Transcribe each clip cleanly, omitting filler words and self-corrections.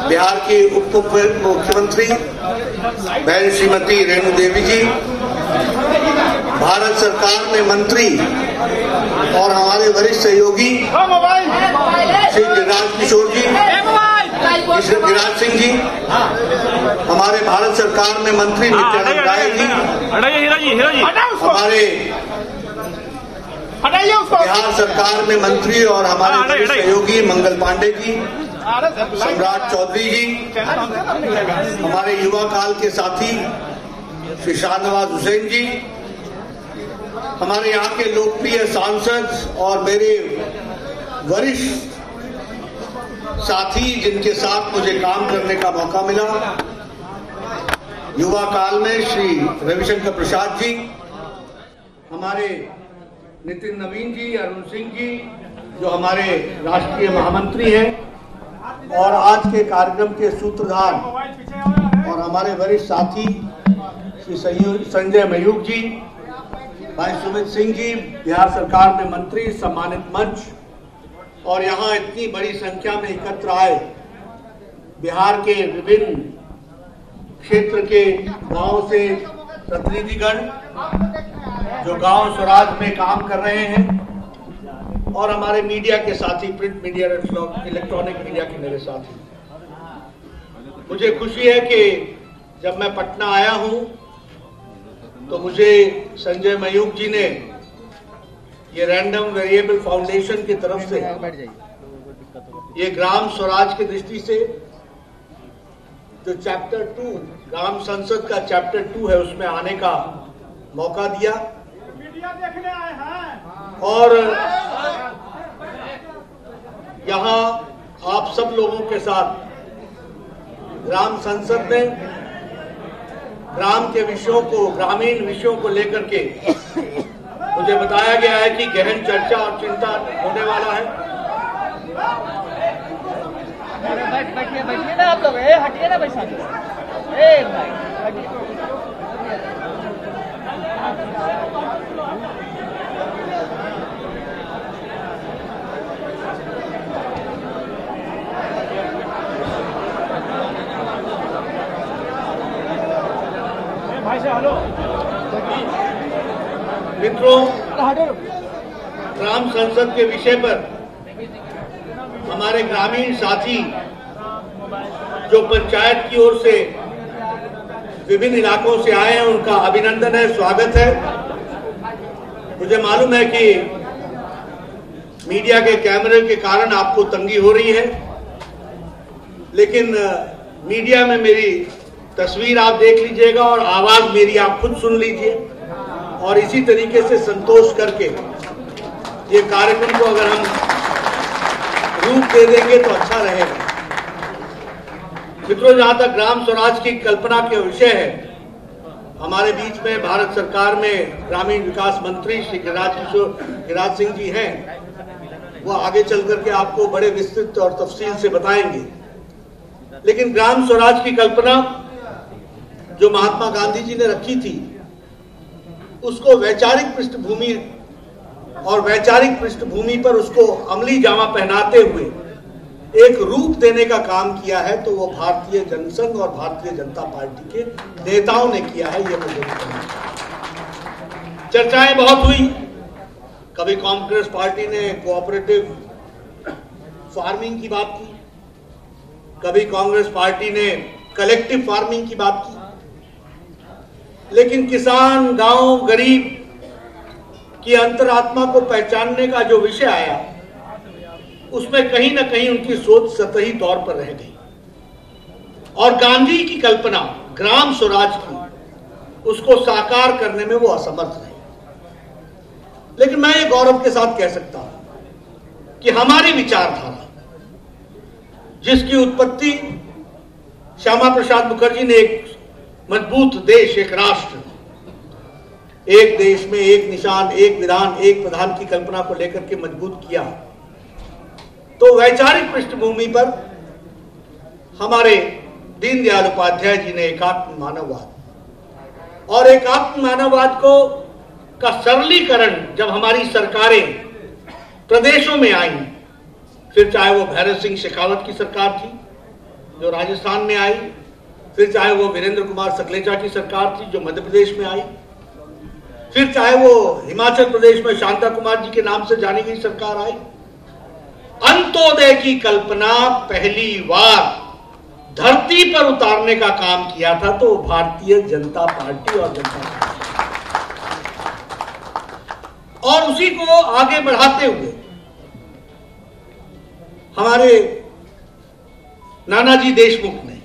बिहार की उप मुख्यमंत्री बहन श्रीमती रेणु देवी जी, भारत सरकार में मंत्री और हमारे वरिष्ठ सहयोगी श्री गिरिराज किशोर जी, श्री गिरिराज सिंह जी, हमारे भारत सरकार में मंत्री नित्यानंद राय जी, हमारे बिहार सरकार में मंत्री और हमारे वरिष्ठ सहयोगी मंगल पांडे जी, सम्राट चौधरी जी, हमारे युवा काल के साथी श्री शाहनवाज हुसैन जी, हमारे यहाँ के लोकप्रिय सांसद और मेरे वरिष्ठ साथी जिनके साथ मुझे काम करने का मौका मिला, युवा काल में श्री रविशंकर प्रसाद जी, हमारे नितिन नवीन जी, अरुण सिंह जी जो हमारे राष्ट्रीय महामंत्री हैं, और आज के कार्यक्रम के सूत्रधार और हमारे वरिष्ठ साथी श्री संजय मयूख जी, भाई सुमित सिंह जी, बिहार सरकार में मंत्री, सम्मानित मंच, और यहाँ इतनी बड़ी संख्या में एकत्र आए बिहार के विभिन्न क्षेत्र के गांव से प्रतिनिधिगण जो गांव स्वराज में काम कर रहे हैं, और हमारे मीडिया के साथी, प्रिंट मीडिया, इलेक्ट्रॉनिक मीडिया के मेरे साथी। मुझे खुशी है कि जब मैं पटना आया हूं तो मुझे संजय मयूख जी ने ये रैंडम वेरिएबल फाउंडेशन की तरफ से ये ग्राम स्वराज की दृष्टि से जो चैप्टर 2 ग्राम संसद का चैप्टर 2 है उसमें आने का मौका दिया, और यहाँ आप सब लोगों के साथ ग्राम संसद में ग्राम के विषयों को, ग्रामीण विषयों को लेकर के मुझे बताया गया है कि गहन चर्चा और चिंता होने वाला है। बैठिए ना आप लोग, हटिए ना बैठा भाई से। हेलो मित्रों, ग्राम संसद के विषय पर हमारे ग्रामीण साथी जो पंचायत की ओर से विभिन्न इलाकों से आए हैं उनका अभिनंदन है, स्वागत है। मुझे मालूम है कि मीडिया के कैमरे के कारण आपको तंगी हो रही है, लेकिन मीडिया में मेरी तस्वीर आप देख लीजिएगा और आवाज मेरी आप खुद सुन लीजिए, और इसी तरीके से संतोष करके ये कार्यक्रम को अगर हम रूप दे देंगे तो अच्छा रहेगा। मित्रों, जहां तक ग्राम स्वराज की कल्पना के विषय है, हमारे बीच में भारत सरकार में ग्रामीण विकास मंत्री श्री गिरिराज सिंह जी हैं, वो आगे चल करके आपको बड़े विस्तृत और तफसील से बताएंगे। लेकिन ग्राम स्वराज की कल्पना जो महात्मा गांधी जी ने रखी थी, उसको वैचारिक पृष्ठभूमि और वैचारिक पृष्ठभूमि पर उसको अमली जामा पहनाते हुए एक रूप देने का काम किया है, तो वो भारतीय जनसंघ और भारतीय जनता पार्टी के नेताओं ने किया है। ये मुझे चर्चाएं बहुत हुई, कभी कांग्रेस पार्टी ने कोऑपरेटिव फार्मिंग की बात की, कभी कांग्रेस पार्टी ने कलेक्टिव फार्मिंग की बात की, लेकिन किसान, गांव, गरीब की अंतरात्मा को पहचानने का जो विषय आया, उसमें कहीं ना कहीं उनकी सोच सतही तौर पर रह गई, और गांधी की कल्पना ग्राम स्वराज की, उसको साकार करने में वो असमर्थ रहे। लेकिन मैं ये गौरव के साथ कह सकता हूं कि हमारी विचारधारा, जिसकी उत्पत्ति श्यामा प्रसाद मुखर्जी ने एक मजबूत देश, एक राष्ट्र, एक देश में एक निशान, एक विधान, एक प्रधान की कल्पना को लेकर के मजबूत किया, तो वैचारिक पृष्ठभूमि पर हमारे दीनदयाल उपाध्याय जी ने एकात्म मानववाद और एकात्म मानववाद को का सरलीकरण जब हमारी सरकारें प्रदेशों में आई, फिर चाहे वो भैरव सिंह शेखावत की सरकार थी जो राजस्थान में आई, फिर चाहे वो वीरेंद्र कुमार सकलेचा की सरकार थी जो मध्य प्रदेश में आई, फिर चाहे वो हिमाचल प्रदेश में शांता कुमार जी के नाम से जानी गई सरकार आई। अंत्योदय की कल्पना पहली बार धरती पर उतारने का काम किया था तो भारतीय जनता पार्टी और जनता पार्टी, और उसी को आगे बढ़ाते हुए हमारे नानाजी देशमुख ने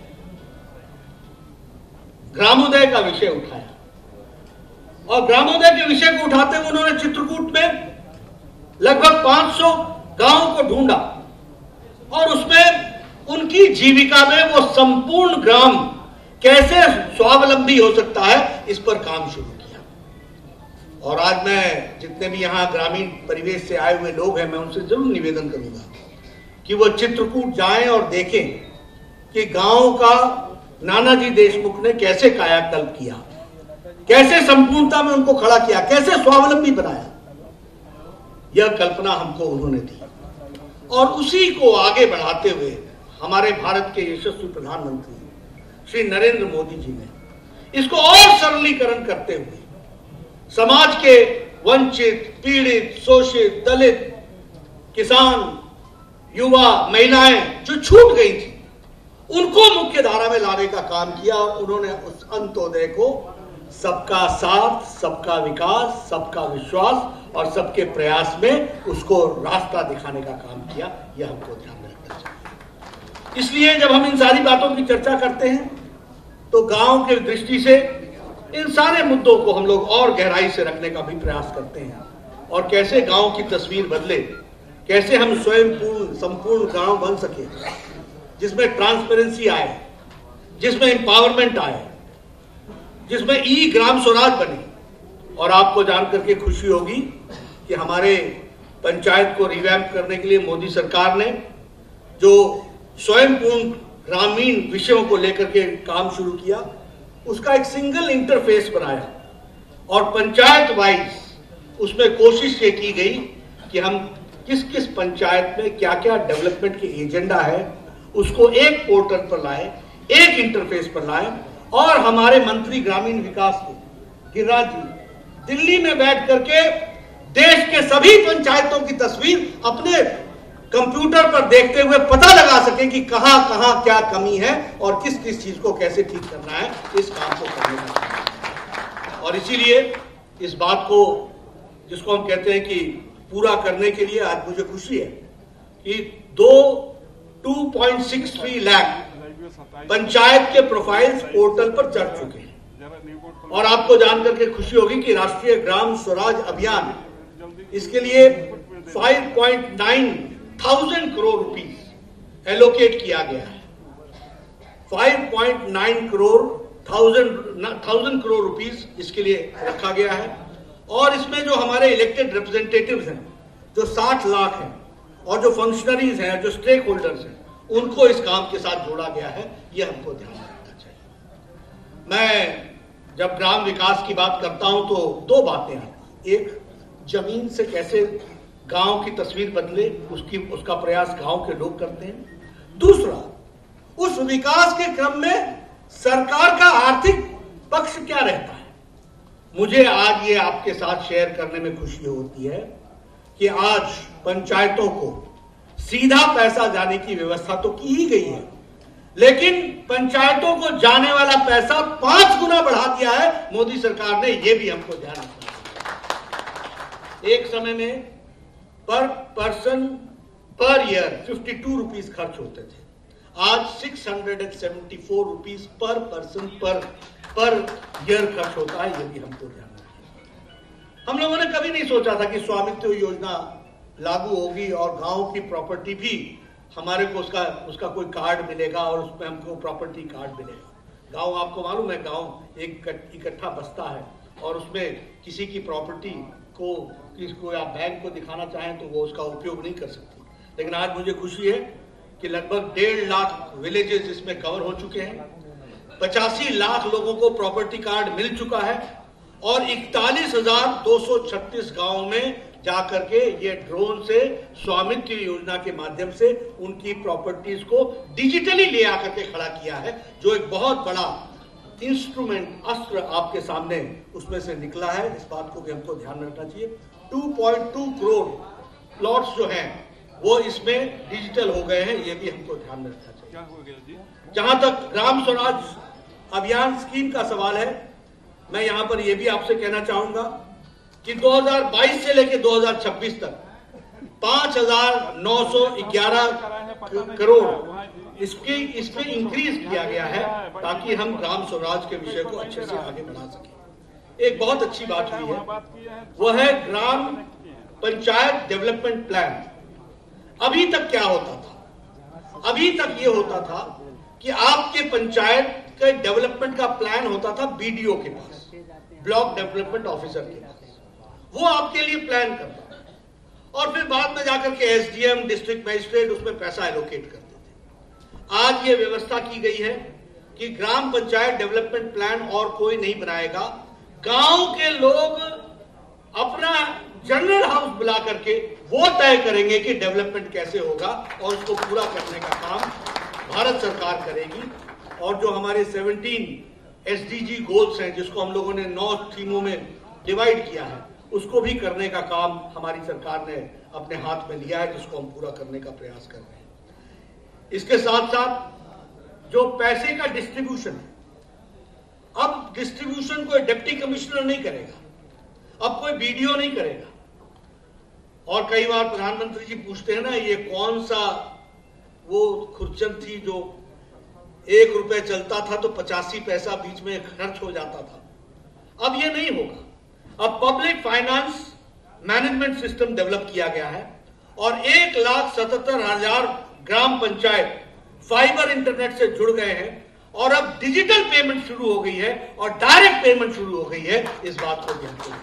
ग्रामोदय का विषय उठाया, और ग्रामोदय के विषय को उठाते हुए उन्होंने चित्रकूट में लगभग 500 गांवों को ढूंढा और उसमें उनकी जीविका में वो संपूर्ण ग्राम कैसे स्वावलंबी हो सकता है, इस पर काम शुरू किया। और आज मैं जितने भी यहां ग्रामीण परिवेश से आए हुए लोग हैं, मैं उनसे जरूर निवेदन करूंगा कि वो चित्रकूट जाएं और देखें कि गांव का नानाजी देशमुख ने कैसे कायाकल्प किया, कैसे संपूर्णता में उनको खड़ा किया, कैसे स्वावलंबी बनाया। यह कल्पना हमको उन्होंने दी, और उसी को आगे बढ़ाते हुए हमारे भारत के यशस्वी प्रधानमंत्री श्री नरेंद्र मोदी जी ने इसको और सरलीकरण करते हुए समाज के वंचित, पीड़ित, शोषित, दलित, किसान, युवा, महिलाएं जो छूट गई थी, उनको मुख्य धारा में लाने का काम किया। और उन्होंने उस अंत्योदय को सबका साथ, सबका विकास, सबका विश्वास और सबके प्रयास में उसको रास्ता दिखाने का काम किया। यह हमको ध्यान में रखना चाहिए। इसलिए जब हम इन सारी बातों की चर्चा करते हैं तो गांव के दृष्टि से इन सारे मुद्दों को हम लोग और गहराई से रखने का भी प्रयास करते हैं, और कैसे गांव की तस्वीर बदले, कैसे हम स्वयं संपूर्ण गांव बन सके, जिसमें ट्रांसपेरेंसी आए, जिसमें एम्पावरमेंट आए, जिसमें ई ग्राम स्वराज बने। और आपको जानकर के खुशी होगी कि हमारे पंचायत को रिवैम्प करने के लिए मोदी सरकार ने जो स्वयंपूर्ण ग्रामीण विषयों को लेकर के काम शुरू किया, उसका एक सिंगल इंटरफेस बनाया, और पंचायत वाइज उसमें कोशिश ये की गई कि हम किस किस पंचायत में क्या क्या डेवलपमेंट के एजेंडा है उसको एक पोर्टल पर लाए, एक इंटरफेस पर लाए। और हमारे मंत्री ग्रामीण विकास के गिरिराज जी दिल्ली में बैठ करके देश के सभी पंचायतों की तस्वीर अपने कंप्यूटर पर देखते हुए पता लगा सके कि कहां कहां क्या कमी है और किस किस चीज को कैसे ठीक करना है, इस काम को करने का। और इसीलिए इस बात को, जिसको हम कहते हैं कि पूरा करने के लिए आज मुझे खुशी है कि 2.63 लाख पंचायत के प्रोफाइल्स पोर्टल पर चढ़ चुके हैं। और आपको जानकर के खुशी होगी कि राष्ट्रीय ग्राम स्वराज अभियान, इसके लिए 5.9 थाउजेंड करोड़ रुपीस एलोकेट किया गया है। 5.9 करोड़ थाउजेंड करोड़ रुपीस इसके लिए रखा गया है। और इसमें जो हमारे इलेक्टेड रिप्रेजेंटेटिव्स हैं, जो 60 लाख हैं, और जो फंक्शनरीज हैं, जो स्टेक होल्डर्स हैं, उनको इस काम के साथ जोड़ा गया है। यह हमको ध्यान रखना चाहिए। मैं जब ग्राम विकास की बात करता हूं तो दो बातें आती। एक, जमीन से कैसे गांव की तस्वीर बदले, उसका प्रयास गांव के लोग करते हैं। दूसरा, उस विकास के क्रम में सरकार का आर्थिक पक्ष क्या रहता है। मुझे आज ये आपके साथ शेयर करने में खुशी होती है कि आज पंचायतों को सीधा पैसा जाने की व्यवस्था तो की ही गई है, लेकिन पंचायतों को जाने वाला पैसा 5 गुना बढ़ा दिया है मोदी सरकार ने। यह भी हमको ध्यान रखना है। एक समय में पर पर्सन पर ईयर 52 रुपीज खर्च होते थे, आज 674 rupees per person per year खर्च होता है। ये भी हमको ध्यान रखना है। हम लोगों ने कभी नहीं सोचा था कि स्वामित्व योजना लागू होगी और गांव की प्रॉपर्टी भी हमारे को उसका कोई कार्ड मिलेगा और उसमें हमको प्रॉपर्टी कार्ड मिलेगा। गांव, आपको मालूम है, गांव एक इकट्ठा बस्ता है और उसमें किसी की प्रॉपर्टी को किसको या बैंक को दिखाना चाहें तो वो उसका उपयोग नहीं कर सकती। लेकिन आज मुझे खुशी है कि लगभग 1.5 लाख विलेजेस इसमें कवर हो चुके हैं, 85 लाख लोगों को प्रॉपर्टी कार्ड मिल चुका है और 41,236 गांवों में जा करके ये ड्रोन से स्वामित्व योजना के माध्यम से उनकी प्रॉपर्टीज को डिजिटली ले आकर के खड़ा किया है, जो एक बहुत बड़ा इंस्ट्रूमेंट, अस्त्र आपके सामने उसमें से निकला है। इस बात को भी हमको ध्यान रखना चाहिए। 2.2 करोड़ प्लॉट्स जो हैं वो इसमें डिजिटल हो गए हैं, ये भी हमको ध्यान रखना चाहिए। जहां तक ग्राम स्वराज अभियान स्कीम का सवाल है, मैं यहां पर यह भी आपसे कहना चाहूंगा कि 2022 से लेकर 2026 तक 5,911 करोड़ इसमें इंक्रीज किया गया है, ताकि हम ग्राम स्वराज के विषय को अच्छे से आगे बढ़ा सकें। एक बहुत अच्छी बात हुई है, वो है ग्राम पंचायत डेवलपमेंट प्लान। अभी तक क्या होता था? अभी तक ये होता था कि आपके पंचायत के डेवलपमेंट का प्लान होता था बीडीओ के पास, ब्लॉक डेवलपमेंट ऑफिसर के पास। वो आपके लिए प्लान करता और फिर बाद में जाकर के एसडीएम, डिस्ट्रिक्ट मजिस्ट्रेट उसमें पैसा एलोकेट करते थे। आज ये व्यवस्था की गई है कि ग्राम पंचायत डेवलपमेंट प्लान और कोई नहीं बनाएगा, गांव के लोग अपना जनरल हाउस बुला करके वो तय करेंगे कि डेवलपमेंट कैसे होगा, और उसको पूरा करने का काम भारत सरकार करेगी। और जो हमारे 17 एसडीजी गोल्स हैं, जिसको हम लोगों ने 9 थीमों में डिवाइड किया है, उसको भी करने का काम हमारी सरकार ने अपने हाथ में लिया है, जिसको हम पूरा करने का प्रयास कर रहे हैं। इसके साथ साथ जो पैसे का डिस्ट्रीब्यूशन है, अब डिस्ट्रीब्यूशन कोई डिप्टी कमिश्नर नहीं करेगा, अब कोई बीडीओ नहीं करेगा। और कई बार प्रधानमंत्री जी पूछते हैं ना, ये कौन सा वो खुरचन थी जो 1 रुपए चलता था तो 85 पैसा बीच में खर्च हो जाता था। अब ये नहीं होगा। अब public finance management system develop किया गया है और 1,77,000 ग्राम पंचायत फाइबर इंटरनेट से जुड़ गए हैं, और अब डिजिटल पेमेंट शुरू हो गई है और डायरेक्ट पेमेंट शुरू हो गई है। इस बात को ध्यान रखिए,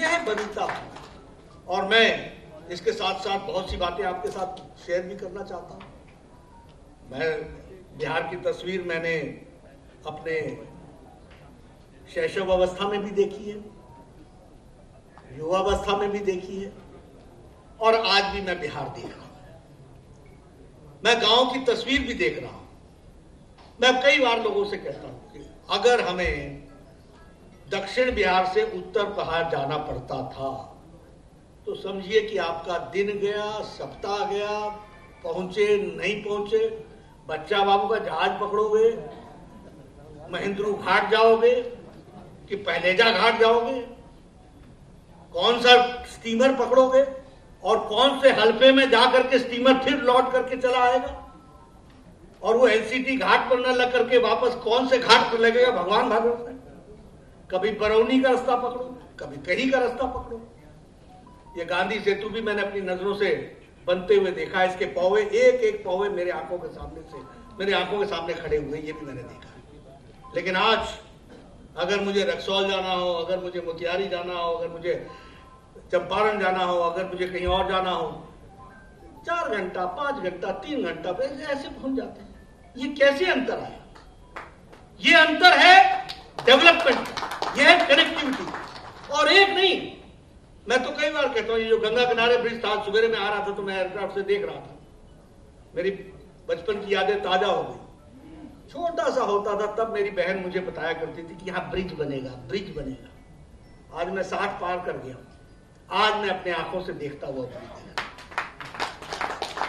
यह है बदलता। और मैं इसके साथ साथ बहुत सी बातें आपके साथ शेयर भी करना चाहता हूं। मैं बिहार की तस्वीर मैंने अपने शैशव अवस्था में भी देखी है, युवावस्था में भी देखी है, और आज भी मैं बिहार देख रहा हूं। मैं गांव की तस्वीर भी देख रहा हूं। मैं कई बार लोगों से कहता हूं कि अगर हमें दक्षिण बिहार से उत्तर बिहार जाना पड़ता था तो समझिए कि आपका दिन गया, सप्ताह गया, पहुंचे नहीं पहुंचे, बच्चा बाबू का जहाज पकड़ोगे, महेंद्रू घाट जाओगे कि पहलेजा घाट जाओगे, कौन सा स्टीमर पकड़ोगे और कौन से हल्फे में जाकर के स्टीमर फिर लौट करके चला आएगा, और वो एलसीटी घाट पर न लग करके वापस कौन से घाट पर लगेगा, भगवान भरोसे। कभी बरौनी का रास्ता पकड़ो, कभी कहीं का रास्ता पकड़ो। ये गांधी सेतु भी मैंने अपनी नजरों से बनते हुए देखा। इसके पौवे, एक एक पौवे मेरे आंखों के सामने खड़े हुए, ये भी मैंने देखा। लेकिन आज अगर मुझे रक्सौल जाना हो, अगर मुझे मोतिहारी जाना हो, अगर मुझे चंपारण जाना हो, अगर मुझे कहीं और जाना हो, 4 घंटा, 5 घंटा, 3 घंटा ऐसे पहुंच जाते हैं। ये कैसे अंतर आया? ये अंतर है डेवलपमेंट, ये है कनेक्टिविटी। और एक नहीं, मैं तो कई बार कहता हूं, ये जो गंगा किनारे ब्रिज था, सुबह में आ रहा था तो मैं एयरक्राफ्ट से देख रहा था, मेरी बचपन की यादें ताजा हो गई। छोटा सा होता था तब मेरी बहन मुझे बताया करती थी कि यहां ब्रिज बनेगा, ब्रिज बनेगा। आज मैं 60 पार कर गया, आज मैं अपने आंखों से देखता हुआ ब्रिज।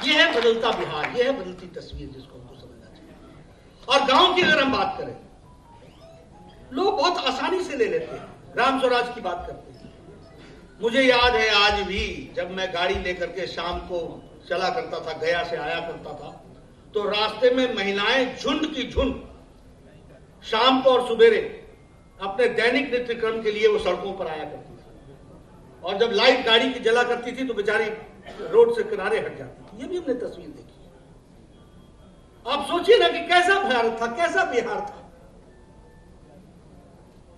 ये है बदलता बिहार, ये है बदलती तस्वीर, जिसको हमको समझना चाहिए। और गांव की अगर हम बात करें, लोग बहुत आसानी से ले लेते हैं, ग्राम स्वराज की बात करते हैं। मुझे याद है आज भी, जब मैं गाड़ी लेकर के शाम को चला करता था, गया से आया करता था, तो रास्ते में महिलाएं झुंड की झुंड शाम को और सुबेरे अपने दैनिक नित्य क्रम के लिए वो सड़कों पर आया करती थी। और जब लाइट गाड़ी की जला करती थी तो बेचारी रोड से किनारे हट जाती थी। ये भी हमने तस्वीर देखी है। आप सोचिए ना कि कैसा भारत था, कैसा बिहार था,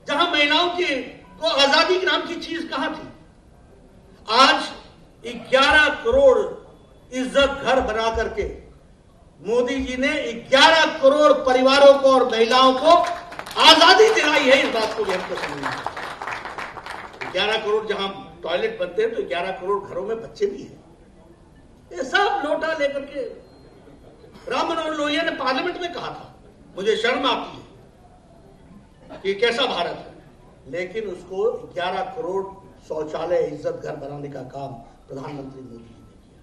जहां महिलाओं की को आजादी के नाम की चीज कहां थी। आज 11 करोड़ इज्जत घर बना करके मोदी जी ने 11 करोड़ परिवारों को और महिलाओं को आजादी दिलाई है। इस बात को भी हमको समझना है। 11 करोड़ जहां टॉयलेट बनते हैं तो 11 करोड़ घरों में बच्चे भी हैं। ये सब लोटा लेकर के राम मनोहर लोहिया ने पार्लियामेंट में कहा था, मुझे शर्म आती है कि कैसा भारत है, लेकिन उसको 11 करोड़ शौचालय इज्जत घर बनाने का काम प्रधानमंत्री मोदी जी ने किया।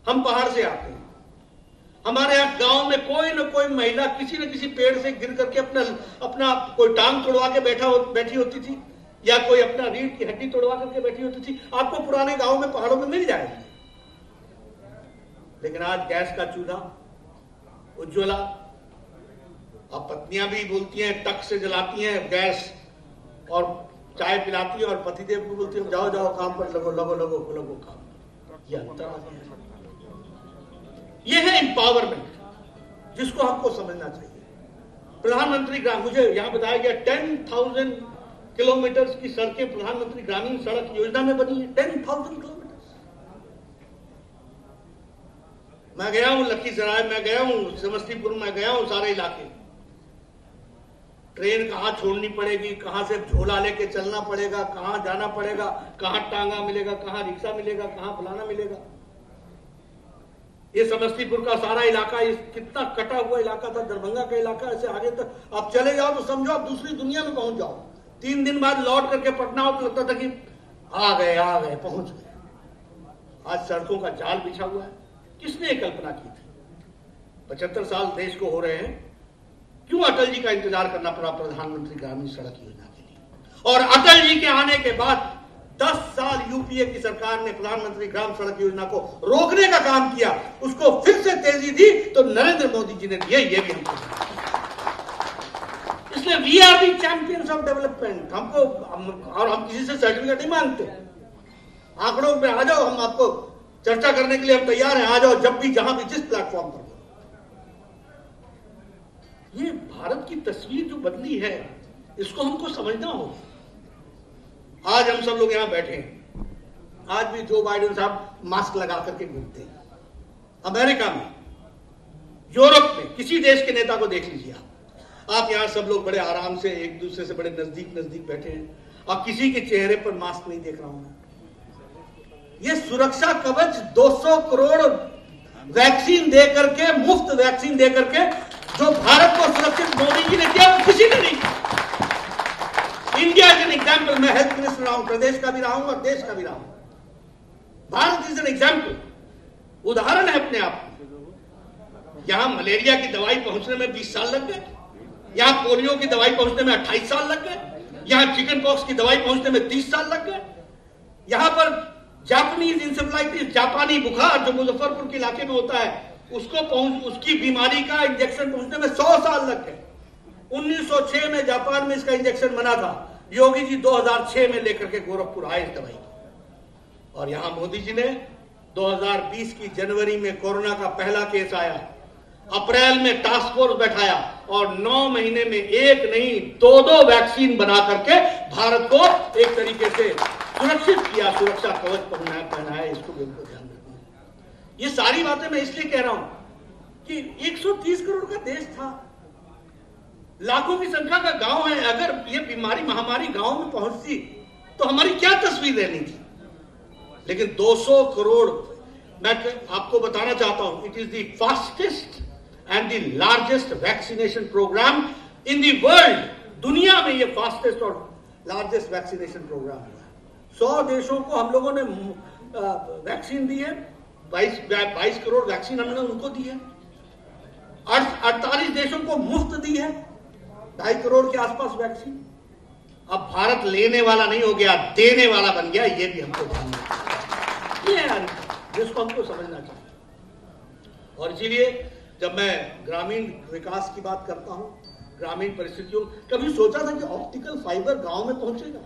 हम पहाड़ से आते हैं, हमारे यहाँ गांव में कोई न कोई महिला किसी न किसी पेड़ से गिर करके अपना कोई टांग तोड़वा के बैठी होती थी, या कोई अपना रीढ़ की हड्डी तोड़वा करके बैठी होती थी। आपको पुराने गांव में पहाड़ों में मिल जाएगी। लेकिन आज गैस का चूल्हा, उज्ज्वला, अब पत्नियां भी बोलती हैं, टक से जलाती हैं गैस और चाय पिलाती है, और पतिदेव को बोलती है जाओ जाओ काम पर लगो काम। ये अंतर आ गया। ये है एम्पावरमेंट, जिसको हमको समझना चाहिए। प्रधानमंत्री ग्राम, मुझे यहां बताया गया 10,000 किलोमीटर की सड़कें प्रधानमंत्री ग्रामीण सड़क योजना में बनी है। 10,000 किलोमीटर। मैं गया हूं लखीसराय, मैं गया हूं समस्तीपुर, मैं गया हूं सारे इलाके। ट्रेन कहां छोड़नी पड़ेगी, कहां से झोला लेके चलना पड़ेगा, कहां जाना पड़ेगा, कहां टांगा मिलेगा, कहां रिक्शा मिलेगा, कहां फलाना मिलेगा। ये समस्तीपुर का सारा इलाका, ये कितना कटा हुआ इलाका था, दरभंगा का इलाका, ऐसे आगे तक आप चले जाओ तो समझो आप दूसरी दुनिया में पहुंच जाओ। 3 दिन बाद लौट करके पटना हो तो लगता था कि आ गए पहुंच गए। आज सड़कों का जाल बिछा हुआ है। किसने कल्पना की थी? 75 साल देश को हो रहे हैं, क्यों अटल जी का इंतजार करना पड़ा प्रधानमंत्री ग्रामीण सड़क योजना के लिए? और अटल जी के आने के बाद 10 साल यूपीए की सरकार ने प्रधानमंत्री ग्राम सड़क योजना को रोकने का काम किया, उसको फिर से तेजी दी तो नरेंद्र मोदी जी ने दिया। ये भी हमको, इसलिए we are the champions of development. हमको और हम किसी से सर्टिफिकेट नहीं मांगते। आंकड़ों पे आ जाओ, हम आपको चर्चा करने के लिए हम तैयार हैं। आ जाओ जब भी, जहां भी, जिस प्लेटफॉर्म पर। ये भारत की तस्वीर जो बदली है, इसको हमको समझना होगा। आज हम सब लोग यहां बैठे हैं, आज भी जो बाइडेन साहब मास्क लगा करके घूमते हैं। अमेरिका में, यूरोप में, किसी देश के नेता को देख लीजिए आप यहां सब लोग बड़े आराम से एक दूसरे से बड़े नजदीक बैठे हैं, और किसी के चेहरे पर मास्क नहीं देख रहा हूं मैं। ये सुरक्षा कवच 200 करोड़ वैक्सीन दे करके, मुफ्त वैक्सीन दे करके जो भारत को सुरक्षित मोदी जी ने किया, वो किसी ने नहीं किया। India is an example. मैं हेल्थ मिनिस्टर रहा हूं, प्रदेश का भी रहा हूं और देश का भी रहा हूं। भारत इज एन एग्जाम्पल, उदाहरण है अपने आप में। यहां मलेरिया की दवाई पहुंचने में 20 साल लग गए, यहां पोलियो की दवाई पहुंचने में 28 साल लग गए, यहां चिकन पॉक्स की दवाई पहुंचने में 30 साल लग गए, यहां पर जापानीज इंसेफ्लाइटिस, जापानी बुखार जो मुजफ्फरपुर के इलाके में होता है, उसकी बीमारी का इंजेक्शन पहुंचने में 100 साल लग गए। 1906 में जापान में इसका इंजेक्शन बना था। योगी जी 2006 में लेकर के गोरखपुर आए इस दवाई को। और यहां मोदी जी ने 2020 की जनवरी में कोरोना का पहला केस आया, अप्रैल में टास्क फोर्स बैठाया, और 9 महीने में एक नहीं 2 वैक्सीन बना करके भारत को एक तरीके से सुरक्षित किया, सुरक्षा कवच पहनाया। इसको बिल्कुल ध्यान रखना। ये सारी बातें मैं इसलिए कह रहा हूं कि 130 करोड़ का देश था, लाखों की संख्या का गांव है। अगर ये बीमारी, महामारी गांव में पहुंचती तो हमारी क्या तस्वीर रहनी थी? लेकिन 200 करोड़, मैं आपको बताना चाहता हूं, it is the fastest and the largest vaccination programme in the world. दुनिया में ये फास्टेस्ट और लार्जेस्ट वैक्सीनेशन प्रोग्राम हुआ है। 100 देशों को हम लोगों ने वैक्सीन दी है, 22 करोड़ वैक्सीन हमने उनको दी है। 48 देशों को मुफ्त दी है, 2.5 करोड़ के आसपास वैक्सीन। अब भारत लेने वाला नहीं हो गया, देने वाला बन गया। ये भी हमको ध्यान रखना, ये है जिसको हमको समझना चाहिए। और इसीलिए जब मैं ग्रामीण विकास की बात करता हूं, ग्रामीण परिस्थितियों, कभी सोचा था कि ऑप्टिकल फाइबर गांव में पहुंचेगा?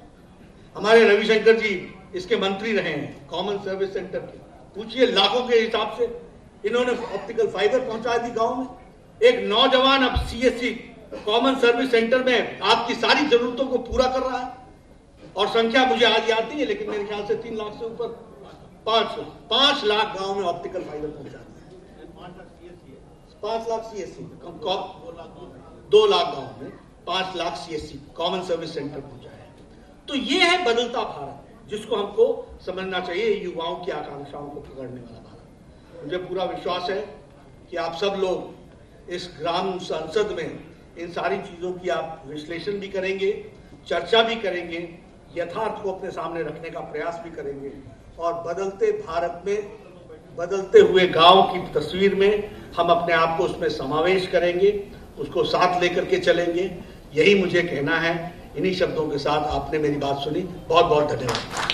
हमारे रविशंकर जी इसके मंत्री रहे हैं, कॉमन सर्विस सेंटर के। पूछिए, लाखों के हिसाब से इन्होंने ऑप्टिकल फाइबर पहुंचा दी गांव में। एक नौजवान अब सीएससी कॉमन सर्विस सेंटर में आपकी सारी जरूरतों को पूरा कर रहा है। और संख्या मुझे आज याद नहीं है, लेकिन मेरे ख्याल से 3 लाख से ऊपर, 5 लाख गांव में ऑप्टिकल फाइबर पहुंचा दिया। 5 लाख सीएससी, 2 लाख गांव में 5 lakh CSC common service centre पहुंचा है। तो ये है बदलता भारत। जिसको हमको समझना चाहिए, युवाओं की आकांक्षाओं को पकड़ने वाला भारत। मुझे पूरा विश्वास है कि आप सब लोग इस ग्राम संसद में इन सारी चीजों की आप विश्लेषण भी करेंगे, चर्चा भी करेंगे, यथार्थ को अपने सामने रखने का प्रयास भी करेंगे और बदलते भारत में, बदलते हुए गांव की तस्वीर में हम अपने आप को उसमें समावेश करेंगे, उसको साथ लेकर के चलेंगे। यही मुझे कहना है। इन्हीं शब्दों के साथ आपने मेरी बात सुनी। बहुत बहुत धन्यवाद।